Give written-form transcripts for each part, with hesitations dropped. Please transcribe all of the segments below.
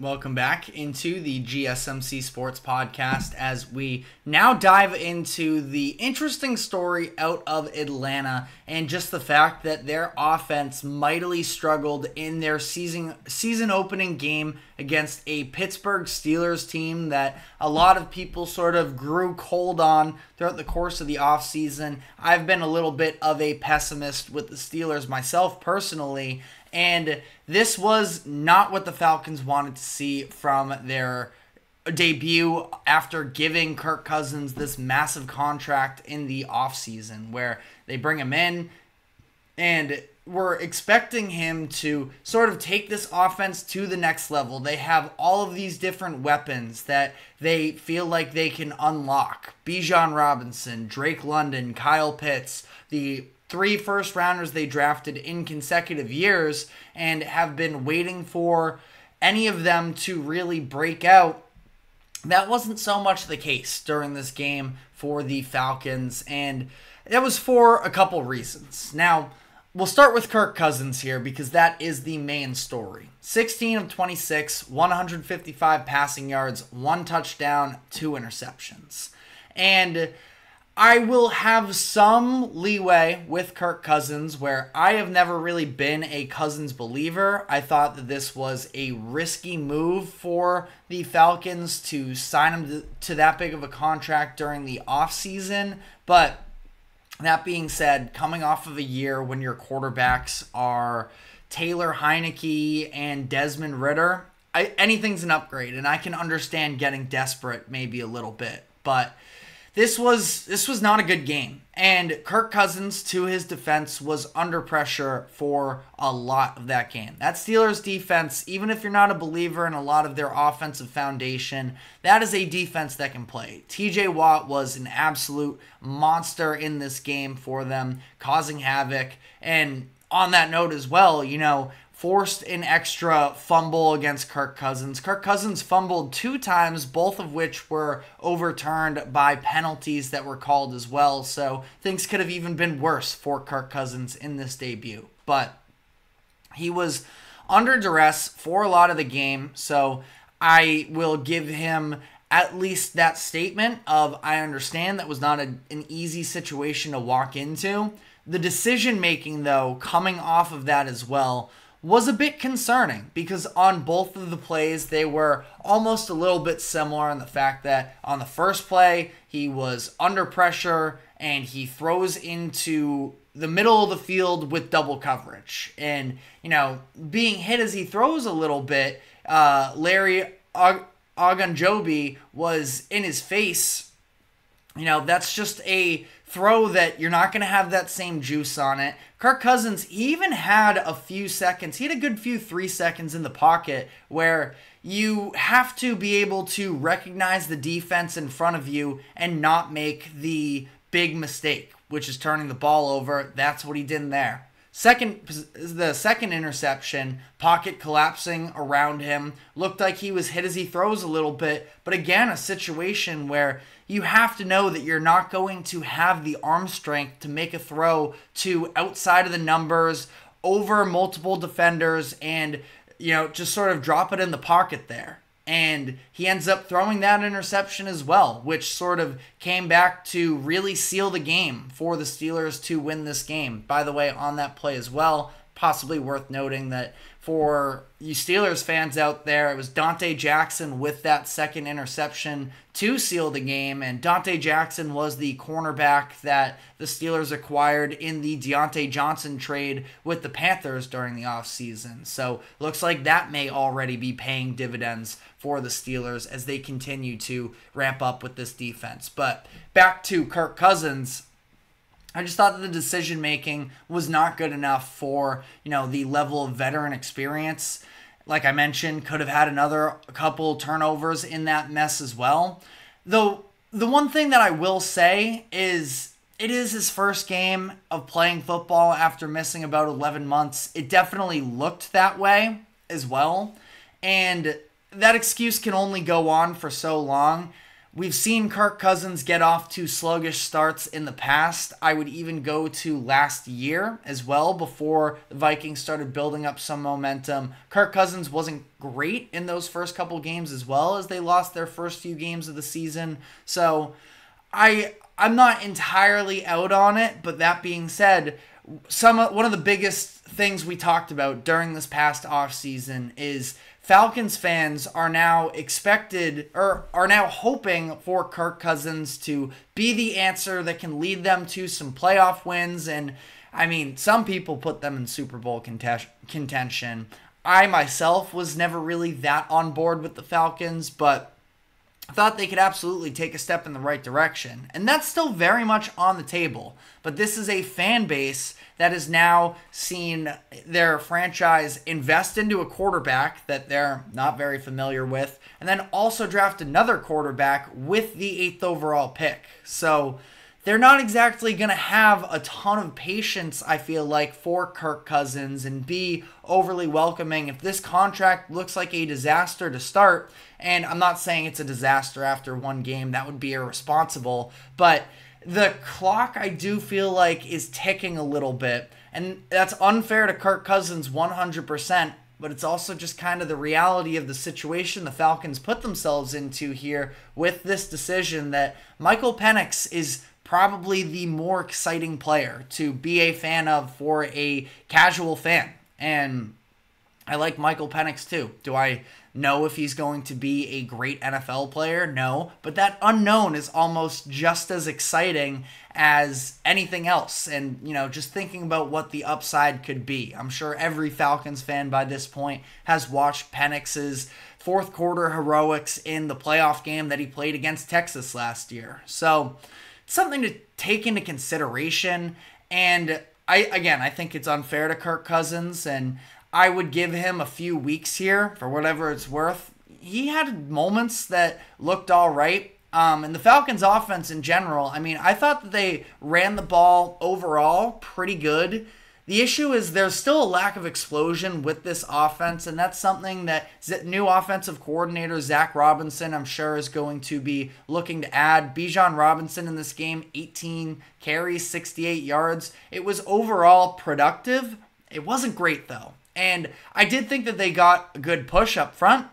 Welcome back into the GSMC Sports Podcast as we now dive into the interesting story out of Atlanta and just the fact that their offense mightily struggled in their season opening game against a Pittsburgh Steelers team that a lot of people sort of grew cold on throughout the course of the offseason. I've been a little bit of a pessimist with the Steelers myself personally, and this was not what the Falcons wanted to see from their debut after giving Kirk Cousins this massive contract in the offseason, where they bring him in and we're expecting him to sort of take this offense to the next level. They have all of these different weapons that they feel like they can unlock. Bijan Robinson, Drake London, Kyle Pitts, the 3 first-rounders they drafted in consecutive years and have been waiting for any of them to really break out. That wasn't so much the case during this game for the Falcons, and that was for a couple reasons. Now, we'll start with Kirk Cousins here because that is the main story. 16 of 26, 155 passing yards, 1 touchdown, 2 interceptions. And I will have some leeway with Kirk Cousins, where I have never really been a Cousins believer. I thought that this was a risky move for the Falcons to sign him to that big of a contract during the offseason. But that being said, coming off of a year when your quarterbacks are Taylor Heineke and Desmond Ridder, anything's an upgrade, and I can understand getting desperate maybe a little bit. But This was not a good game, and Kirk Cousins, to his defense, was under pressure for a lot of that game. That Steelers defense, even if you're not a believer in a lot of their offensive foundation, that is a defense that can play. TJ Watt was an absolute monster in this game for them, causing havoc, and on that note as well, forced an extra fumble against Kirk Cousins. Kirk Cousins fumbled 2 times, both of which were overturned by penalties that were called as well. So things could have even been worse for Kirk Cousins in this debut. But he was under duress for a lot of the game. So I will give him at least that statement of, I understand that was not an easy situation to walk into. The decision making, though, coming off of that as well, was a bit concerning because on both of the plays, they were almost a little bit similar in the fact that on the first play, he was under pressure and he throws into the middle of the field with double coverage. And, being hit as he throws a little bit, Larry Ogunjobi was in his face. That's just a throw that you're not going to have that same juice on it. Kirk Cousins, he even had a few seconds. He had a good few 3 seconds in the pocket where you have to be able to recognize the defense in front of you and not make the big mistake, which is turning the ball over. That's what he did there. The second interception, pocket collapsing around him, looked like he was hit as he throws a little bit, but again, a situation where you have to know that you're not going to have the arm strength to make a throw to outside of the numbers, over multiple defenders, and, just sort of drop it in the pocket there. And he ends up throwing that interception as well, which sort of came back to really seal the game for the Steelers to win this game. By the way, on that play as well, possibly worth noting that for you Steelers fans out there, it was Dante Jackson with that second interception to seal the game. And Dante Jackson was the cornerback that the Steelers acquired in the Deontay Johnson trade with the Panthers during the offseason. So looks like that may already be paying dividends for the Steelers as they continue to ramp up with this defense. But back to Kirk Cousins, I just thought that the decision-making was not good enough for, the level of veteran experience. Like I mentioned, could have had a couple turnovers in that mess as well. Though, the one thing that I will say is it is his first game of playing football after missing about 11 months. It definitely looked that way as well. And that excuse can only go on for so long. We've seen Kirk Cousins get off to sluggish starts in the past. I would even go to last year as well, before the Vikings started building up some momentum. Kirk Cousins wasn't great in those first couple games, as well as they lost their first few games of the season. So I'm not entirely out on it, but that being said, one of the biggest things we talked about during this past offseason is Falcons fans are now hoping for Kirk Cousins to be the answer that can lead them to some playoff wins. And I mean, some people put them in Super Bowl contention. I myself was never really that on board with the Falcons, but I thought they could absolutely take a step in the right direction. And that's still very much on the table. But this is a fan base that has now seen their franchise invest into a quarterback that they're not very familiar with, and then also draft another quarterback with the 8th overall pick. So they're not exactly going to have a ton of patience, I feel like, for Kirk Cousins and be overly welcoming if this contract looks like a disaster to start. And I'm not saying it's a disaster after one game. That would be irresponsible. But the clock, I do feel like, is ticking a little bit. And that's unfair to Kirk Cousins 100%. But it's also just kind of the reality of the situation the Falcons put themselves into here with this decision that Michael Penix is probably the more exciting player to be a fan of for a casual fan. And I like Michael Penix too. Do I know if he's going to be a great NFL player? No. But that unknown is almost just as exciting as anything else. And, just thinking about what the upside could be. I'm sure every Falcons fan by this point has watched Penix's fourth quarter heroics in the playoff game that he played against Texas last year. So it's something to take into consideration. And I think it's unfair to Kirk Cousins, and I would give him a few weeks here for whatever it's worth. He had moments that looked all right. And the Falcons offense in general, I thought that they ran the ball overall pretty good. The issue is there's still a lack of explosion with this offense, and that's something that new offensive coordinator Zach Robinson, I'm sure, is going to be looking to add. Bijan Robinson in this game, 18 carries, 68 yards. It was overall productive. It wasn't great, though. And I did think that they got a good push up front.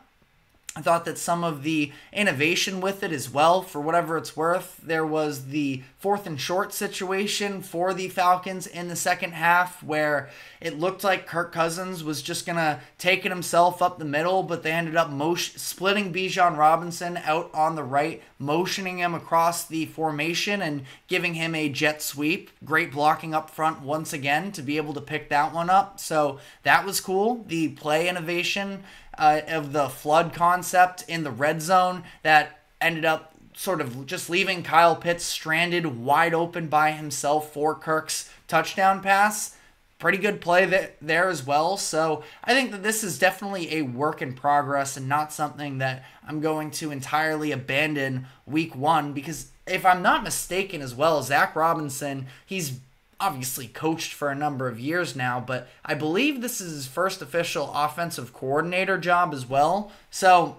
I thought that some of the innovation with it as well, for whatever it's worth. There was the 4th and short situation for the Falcons in the second half where it looked like Kirk Cousins was just going to take it himself up the middle, but they ended up splitting Bijan Robinson out on the right, motioning him across the formation and giving him a jet sweep. Great blocking up front once again to be able to pick that one up. So that was cool. The play innovation of the flood concept in the red zone that ended up sort of just leaving Kyle Pitts stranded wide open by himself for Kirk's touchdown pass. Pretty good play there as well. So I think that this is definitely a work in progress and not something that I'm going to entirely abandon week one, because if I'm not mistaken as well, Zach Robinson, he's obviously coached for a number of years now, but I believe this is his first official offensive coordinator job as well. So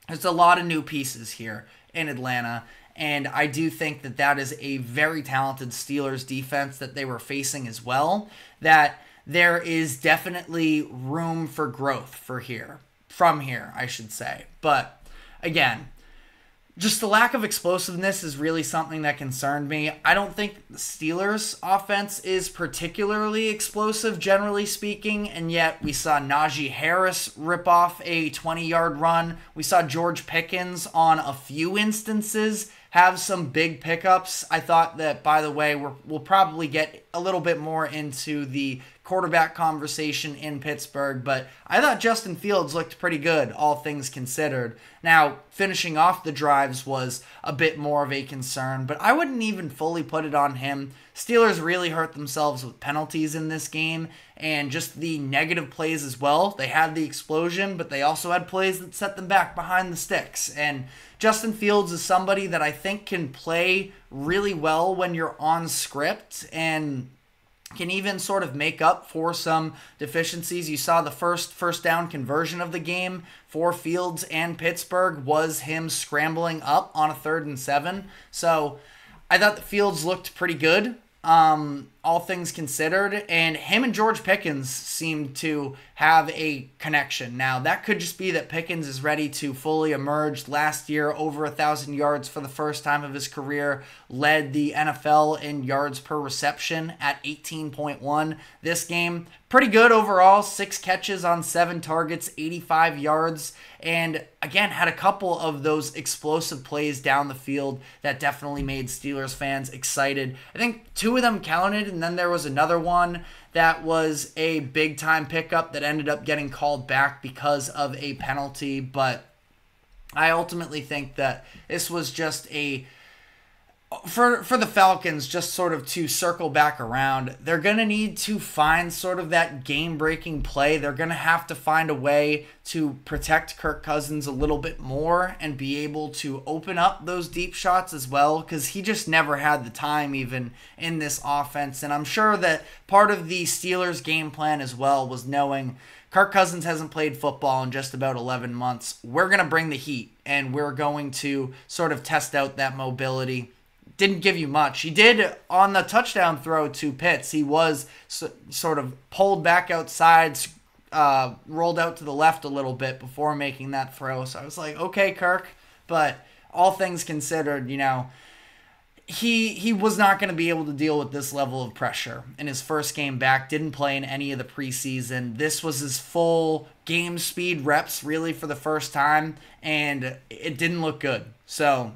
there's a lot of new pieces here in Atlanta, and I do think that that is a very talented Steelers defense that they were facing as well, that there is definitely room for growth from here, I should say. But again, just the lack of explosiveness is really something that concerned me. I don't think the Steelers' offense is particularly explosive, generally speaking, and yet we saw Najee Harris rip off a 20-yard run. We saw George Pickens on a few instances have some big pickups. I thought that, by the way, we'll probably get a little bit more into the quarterback conversation in Pittsburgh, but I thought Justin Fields looked pretty good, all things considered. Now, finishing off the drives was a bit more of a concern, but I wouldn't even fully put it on him. Steelers really hurt themselves with penalties in this game, and just the negative plays as well. They had the explosion, but they also had plays that set them back behind the sticks. And Justin Fields is somebody that I think can play really well when you're on script, and can even sort of make up for some deficiencies. You saw the first down conversion of the game for Fields and Pittsburgh was him scrambling up on a 3rd and 7. So I thought the Fields looked pretty good, all things considered, and him and George Pickens seemed to have a connection. Now, that could just be that Pickens is ready to fully emerge. Last year, over 1,000 yards for the first time of his career, led the NFL in yards per reception at 18.1. This game, pretty good overall, 6 catches on 7 targets, 85 yards, and again, had a couple of those explosive plays down the field that definitely made Steelers fans excited. I think 2 of them counted, and then there was another one that was a big-time pickup that ended up getting called back because of a penalty, but I ultimately think that this was just for the Falcons, just sort of to circle back around, they're going to need to find sort of that game-breaking play. They're going to have to find a way to protect Kirk Cousins a little bit more and be able to open up those deep shots as well, because he just never had the time even in this offense. And I'm sure that part of the Steelers' game plan as well was knowing Kirk Cousins hasn't played football in just about 11 months. We're going to bring the heat, and we're going to sort of test out that mobility. Didn't give you much. He did on the touchdown throw to Pitts. He was sort of pulled back outside, rolled out to the left a little bit before making that throw. So I was like, okay, Kirk. But all things considered, he was not going to be able to deal with this level of pressure in his first game back. Didn't play in any of the preseason. This was his full game speed reps really for the first time, and it didn't look good. So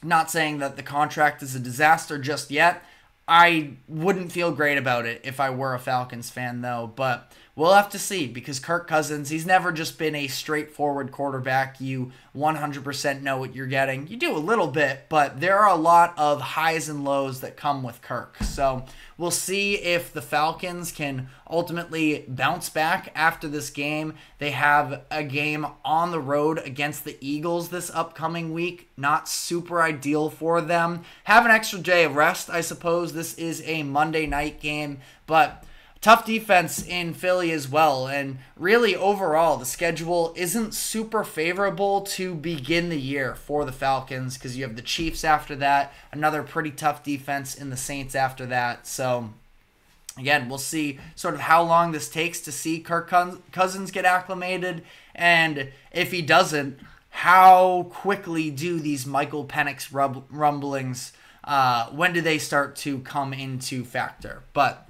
not saying that the contract is a disaster just yet. I wouldn't feel great about it if I were a Falcons fan, though. But we'll have to see, because Kirk Cousins, he's never just been a straightforward quarterback. You 100% know what you're getting. You do a little bit, but there are a lot of highs and lows that come with Kirk. So we'll see if the Falcons can ultimately bounce back after this game. They have a game on the road against the Eagles this upcoming week. Not super ideal for them. Have an extra day of rest, I suppose. This is a Monday night game, but tough defense in Philly as well. And really, overall, the schedule isn't super favorable to begin the year for the Falcons, because you have the Chiefs after that, another pretty tough defense in the Saints after that. So again, we'll see sort of how long this takes to see Kirk Cousins get acclimated, and if he doesn't, how quickly do these Michael Penix rumblings, when do they start to come into factor? But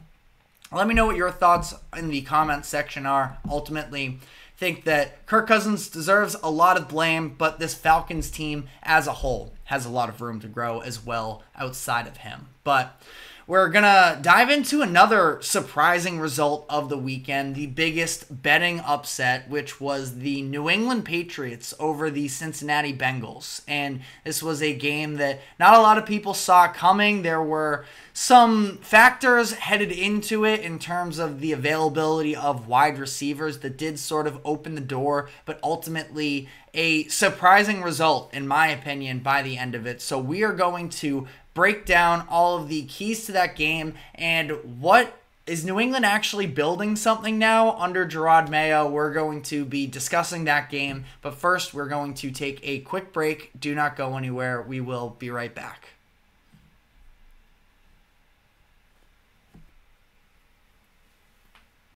let me know what your thoughts in the comments section are. Ultimately, think that Kirk Cousins deserves a lot of blame, but this Falcons team as a whole has a lot of room to grow as well outside of him. But we're going to dive into another surprising result of the weekend, the biggest betting upset, which was the New England Patriots over the Cincinnati Bengals. And this was a game that not a lot of people saw coming. There were some factors headed into it in terms of the availability of wide receivers that did sort of open the door, but ultimately a surprising result, in my opinion, by the end of it. So we are going to break down all of the keys to that game and what is New England actually building something now under Gerard Mayo. We're going to be discussing that game, but first we're going to take a quick break. Do not go anywhere. We will be right back.